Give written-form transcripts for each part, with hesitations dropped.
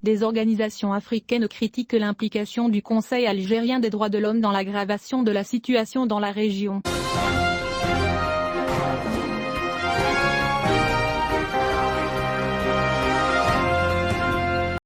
Des organisations africaines critiquent l'implication du Conseil algérien des droits de l'homme dans l'aggravation de la situation dans la région.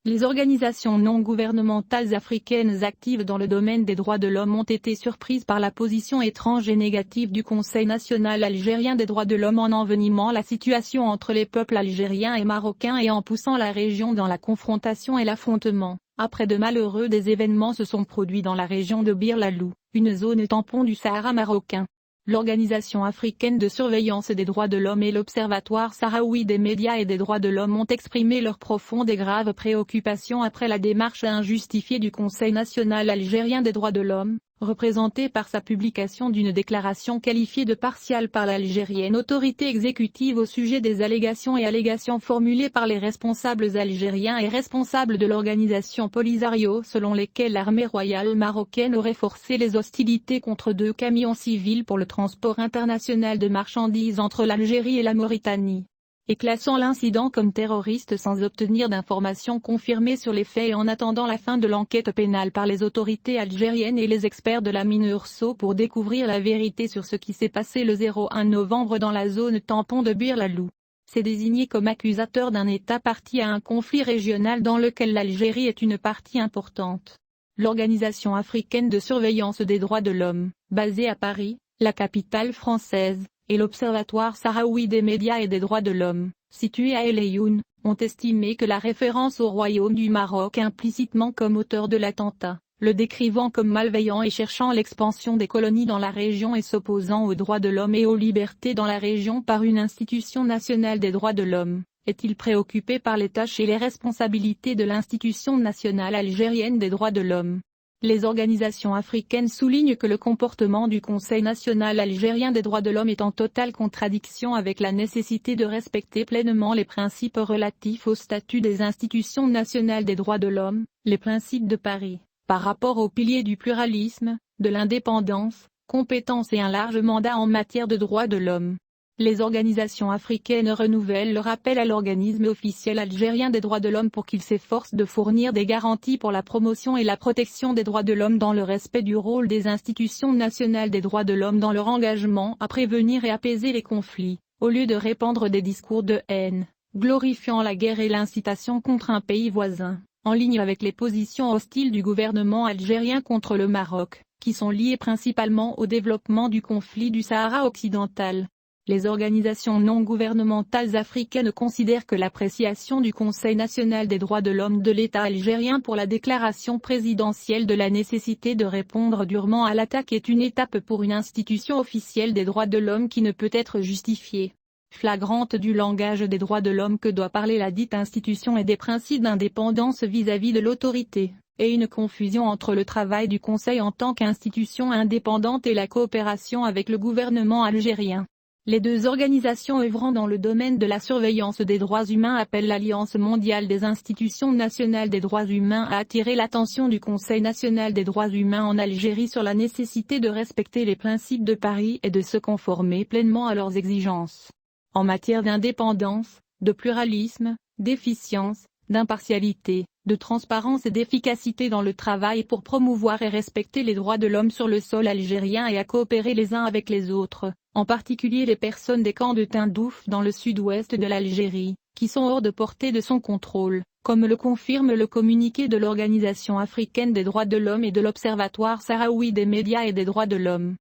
Les organisations non gouvernementales africaines actives dans le domaine des droits de l'homme ont été surprises par la position étrange et négative du Conseil national algérien des droits de l'homme en envenimant la situation entre les peuples algériens et marocains et en poussant la région dans la confrontation et l'affrontement. Après de malheureux événements se sont produits dans la région de Bir Lalou, une zone tampon du Sahara marocain. L'Organisation africaine de surveillance des droits de l'homme et l'Observatoire sahraoui des médias et des droits de l'homme ont exprimé leurs profondes et graves préoccupations après la démarche injustifiée du Conseil national algérien des droits de l'homme, représentée par sa publication d'une déclaration qualifiée de partiale par l'algérienne autorité exécutive au sujet des allégations formulées par les responsables algériens et responsables de l'organisation Polisario selon lesquelles l'armée royale marocaine aurait forcé les hostilités contre 2 camions civils pour le transport international de marchandises entre l'Algérie et la Mauritanie, et classant l'incident comme terroriste sans obtenir d'informations confirmées sur les faits et en attendant la fin de l'enquête pénale par les autorités algériennes et les experts de la MINURSO pour découvrir la vérité sur ce qui s'est passé le 01 novembre dans la zone tampon de Bir Lalou. C'est désigné comme accusateur d'un État partie à un conflit régional dans lequel l'Algérie est une partie importante. L'Organisation africaine de surveillance des droits de l'homme, basée à Paris, la capitale française, et l'Observatoire sahraoui des médias et des droits de l'homme, situé à El Ayoun, ont estimé que la référence au royaume du Maroc implicitement comme auteur de l'attentat, le décrivant comme malveillant et cherchant l'expansion des colonies dans la région et s'opposant aux droits de l'homme et aux libertés dans la région par une institution nationale des droits de l'homme, est-il préoccupé par les tâches et les responsabilités de l'institution nationale algérienne des droits de l'homme. Les organisations africaines soulignent que le comportement du Conseil national algérien des droits de l'homme est en totale contradiction avec la nécessité de respecter pleinement les principes relatifs au statut des institutions nationales des droits de l'homme, les principes de Paris, par rapport aux piliers du pluralisme, de l'indépendance, compétence et un large mandat en matière de droits de l'homme. Les organisations africaines renouvellent leur appel à l'organisme officiel algérien des droits de l'homme pour qu'il s'efforce de fournir des garanties pour la promotion et la protection des droits de l'homme dans le respect du rôle des institutions nationales des droits de l'homme dans leur engagement à prévenir et apaiser les conflits, au lieu de répandre des discours de haine, glorifiant la guerre et l'incitation contre un pays voisin, en ligne avec les positions hostiles du gouvernement algérien contre le Maroc, qui sont liées principalement au développement du conflit du Sahara occidental. Les organisations non gouvernementales africaines considèrent que l'appréciation du Conseil national des droits de l'homme de l'État algérien pour la déclaration présidentielle de la nécessité de répondre durement à l'attaque est une étape pour une institution officielle des droits de l'homme qui ne peut être justifiée, flagrante du langage des droits de l'homme que doit parler la dite institution et des principes d'indépendance vis-à-vis de l'autorité, et une confusion entre le travail du Conseil en tant qu'institution indépendante et la coopération avec le gouvernement algérien. Les 2 organisations œuvrant dans le domaine de la surveillance des droits humains appellent l'Alliance mondiale des institutions nationales des droits humains à attirer l'attention du Conseil national des droits humains en Algérie sur la nécessité de respecter les principes de Paris et de se conformer pleinement à leurs exigences. En matière d'indépendance, de pluralisme, d'efficience, d'impartialité, de transparence et d'efficacité dans le travail pour promouvoir et respecter les droits de l'homme sur le sol algérien et à coopérer les uns avec les autres, en particulier les personnes des camps de Tindouf dans le sud-ouest de l'Algérie, qui sont hors de portée de son contrôle, comme le confirme le communiqué de l'Organisation africaine des droits de l'homme et de l'Observatoire sahraoui des médias et des droits de l'homme.